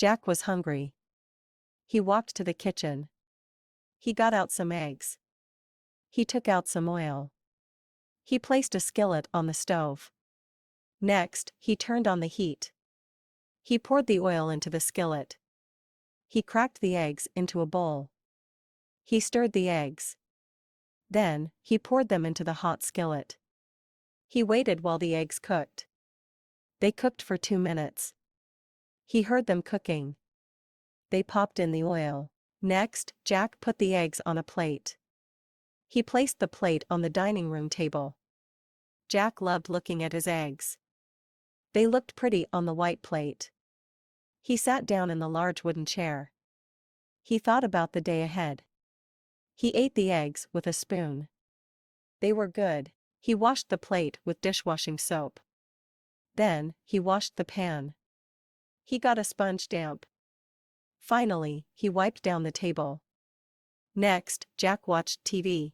Jack was hungry. He walked to the kitchen. He got out some eggs. He took out some oil. He placed a skillet on the stove. Next, he turned on the heat. He poured the oil into the skillet. He cracked the eggs into a bowl. He stirred the eggs. Then, he poured them into the hot skillet. He waited while the eggs cooked. They cooked for 2 minutes. He heard them cooking. They popped in the oil. Next, Jack put the eggs on a plate. He placed the plate on the dining room table. Jack loved looking at his eggs. They looked pretty on the white plate. He sat down in the large wooden chair. He thought about the day ahead. He ate the eggs with a spoon. They were good. He washed the plate with dishwashing soap. Then, he washed the pan. He got a sponge damp. Finally, he wiped down the table. Next, Jack watched TV.